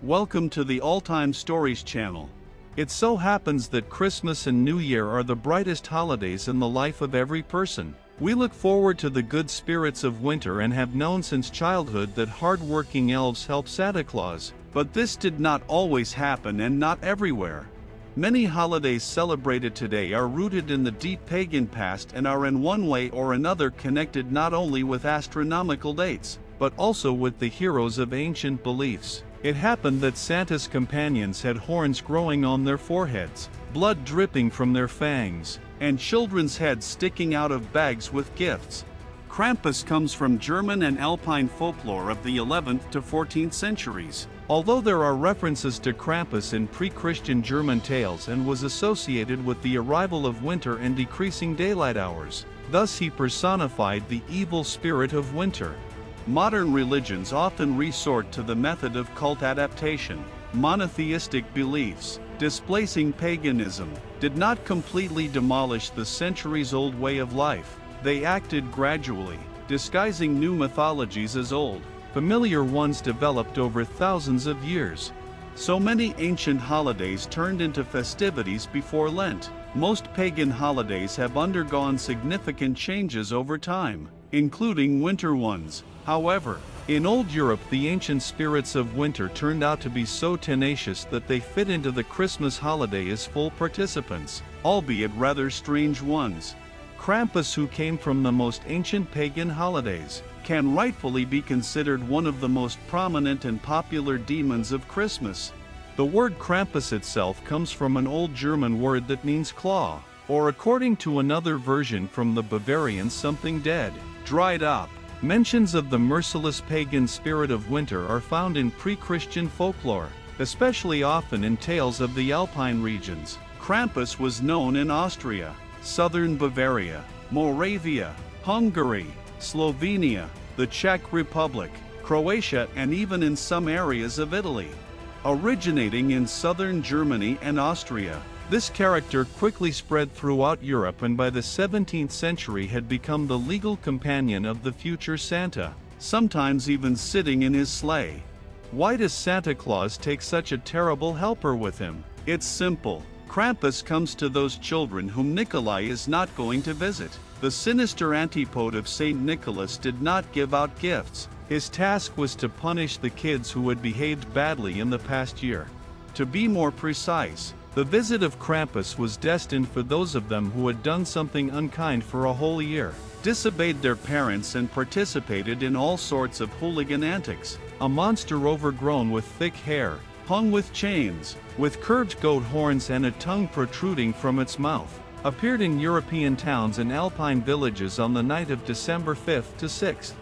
Welcome to the All-Time Stories channel. It so happens that Christmas and New Year are the brightest holidays in the life of every person. We look forward to the good spirits of winter and have known since childhood that hard-working elves help Santa Claus. But this did not always happen and not everywhere. Many holidays celebrated today are rooted in the deep pagan past and are in one way or another connected not only with astronomical dates, but also with the heroes of ancient beliefs. It happened that Santa's companions had horns growing on their foreheads, blood dripping from their fangs, and children's heads sticking out of bags with gifts. Krampus comes from German and Alpine folklore of the 11th to 14th centuries. Although there are references to Krampus in pre-Christian German tales and was associated with the arrival of winter and decreasing daylight hours, thus he personified the evil spirit of winter. Modern religions often resort to the method of cult adaptation. Monotheistic beliefs, displacing paganism, did not completely demolish the centuries-old way of life. They acted gradually, disguising new mythologies as old, familiar ones developed over thousands of years. So many ancient holidays turned into festivities before Lent. Most pagan holidays have undergone significant changes over time, including winter ones. However, in old Europe the ancient spirits of winter turned out to be so tenacious that they fit into the Christmas holiday as full participants, albeit rather strange ones. Krampus, who came from the most ancient pagan holidays, can rightfully be considered one of the most prominent and popular demons of Christmas. The word Krampus itself comes from an old German word that means claw, or according to another version from the Bavarian something dead, dried up. Mentions of the merciless pagan spirit of winter are found in pre-Christian folklore, especially often in tales of the Alpine regions. Krampus was known in Austria, southern Bavaria, Moravia, Hungary, Slovenia, the Czech Republic, Croatia, and even in some areas of Italy. Originating in southern Germany and Austria, this character quickly spread throughout Europe and by the 17th century had become the legal companion of the future Santa, sometimes even sitting in his sleigh. Why does Santa Claus take such a terrible helper with him? It's simple. Krampus comes to those children whom Nikolai is not going to visit. The sinister antipode of Saint Nicholas did not give out gifts. His task was to punish the kids who had behaved badly in the past year. To be more precise, the visit of Krampus was destined for those of them who had done something unkind for a whole year, disobeyed their parents and participated in all sorts of hooligan antics. A monster overgrown with thick hair, hung with chains, with curved goat horns and a tongue protruding from its mouth, appeared in European towns and Alpine villages on the night of December 5th to 6th.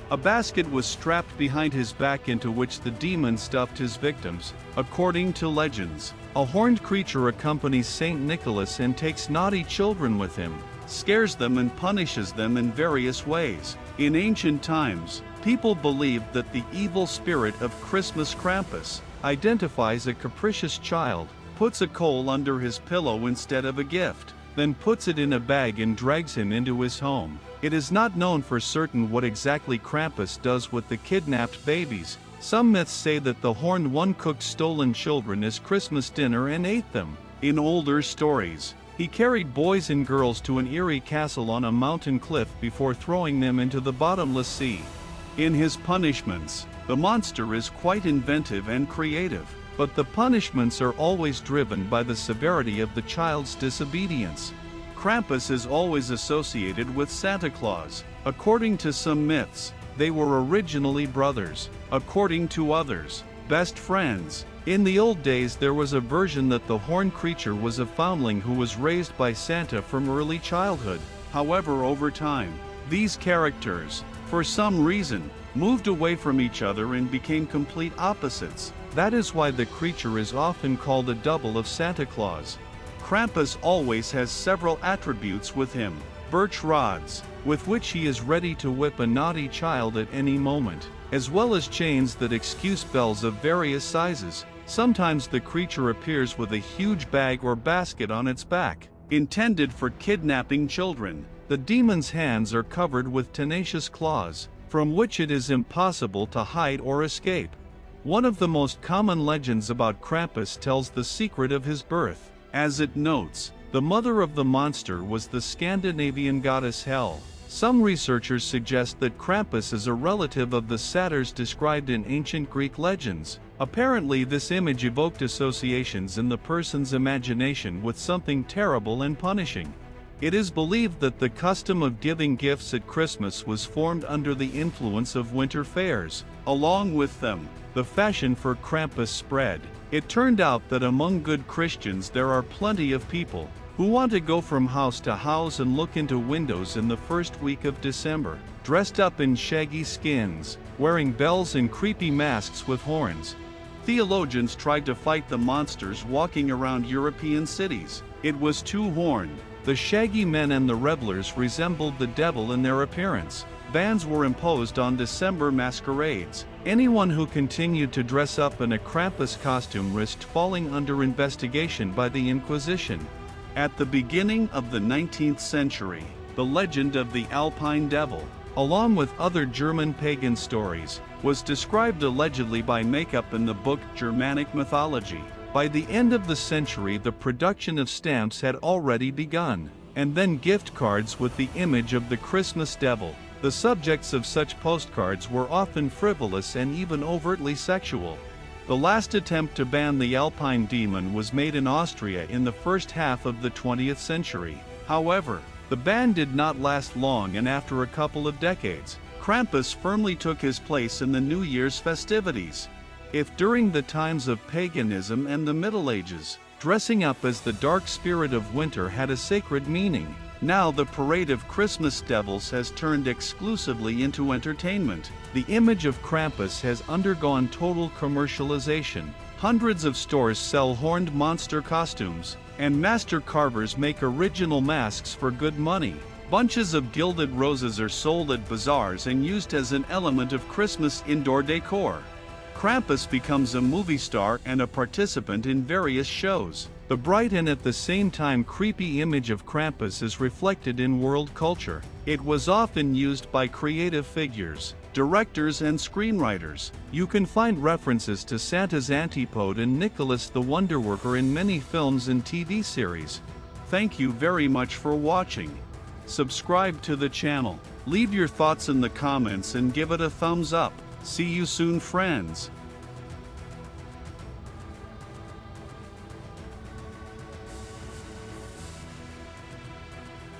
A basket was strapped behind his back into which the demon stuffed his victims. According to legends, a horned creature accompanies Saint Nicholas and takes naughty children with him, scares them and punishes them in various ways. In ancient times, people believed that the evil spirit of Christmas Krampus identifies a capricious child, puts a coal under his pillow instead of a gift, then puts it in a bag and drags him into his home. It is not known for certain what exactly Krampus does with the kidnapped babies. Some myths say that the horned one cooked stolen children as Christmas dinner and ate them. In older stories, he carried boys and girls to an eerie castle on a mountain cliff before throwing them into the bottomless sea. In his punishments, the monster is quite inventive and creative, but the punishments are always driven by the severity of the child's disobedience. Krampus is always associated with Santa Claus. According to some myths, they were originally brothers. According to others, best friends. In the old days there was a version that the horned creature was a foundling who was raised by Santa from early childhood. However, over time, these characters, for some reason, moved away from each other and became complete opposites. That is why the creature is often called a double of Santa Claus. Krampus always has several attributes with him. Birch rods, with which he is ready to whip a naughty child at any moment, as well as chains that excuse bells of various sizes. Sometimes the creature appears with a huge bag or basket on its back, intended for kidnapping children. The demon's hands are covered with tenacious claws, from which it is impossible to hide or escape. One of the most common legends about Krampus tells the secret of his birth. As it notes, the mother of the monster was the Scandinavian goddess Hel. Some researchers suggest that Krampus is a relative of the satyrs described in ancient Greek legends. Apparently, this image evoked associations in the person's imagination with something terrible and punishing. It is believed that the custom of giving gifts at Christmas was formed under the influence of winter fairs. Along with them, the fashion for Krampus spread. It turned out that among good Christians there are plenty of people who want to go from house to house and look into windows in the first week of December, dressed up in shaggy skins, wearing bells and creepy masks with horns. Theologians tried to fight the monsters walking around European cities. It was two-horned. The shaggy men and the revelers resembled the devil in their appearance. Bans were imposed on December masquerades. Anyone who continued to dress up in a Krampus costume risked falling under investigation by the Inquisition. At the beginning of the 19th century, the legend of the Alpine Devil, along with other German pagan stories, was described allegedly by makeup in the book Germanic Mythology. By the end of the century, the production of stamps had already begun, and then gift cards with the image of the Christmas devil. The subjects of such postcards were often frivolous and even overtly sexual. The last attempt to ban the Alpine demon was made in Austria in the first half of the 20th century. However, the ban did not last long, and after a couple of decades, Krampus firmly took his place in the New Year's festivities. If during the times of paganism and the Middle Ages, dressing up as the dark spirit of winter had a sacred meaning, now the parade of Christmas devils has turned exclusively into entertainment. The image of Krampus has undergone total commercialization. Hundreds of stores sell horned monster costumes, and master carvers make original masks for good money. Bunches of gilded roses are sold at bazaars and used as an element of Christmas indoor decor. Krampus becomes a movie star and a participant in various shows. The bright and at the same time creepy image of Krampus is reflected in world culture. It was often used by creative figures, directors and screenwriters. You can find references to Santa's antipode and Nicholas the Wonderworker in many films and TV series. Thank you very much for watching. Subscribe to the channel. Leave your thoughts in the comments and give it a thumbs up. See you soon, friends.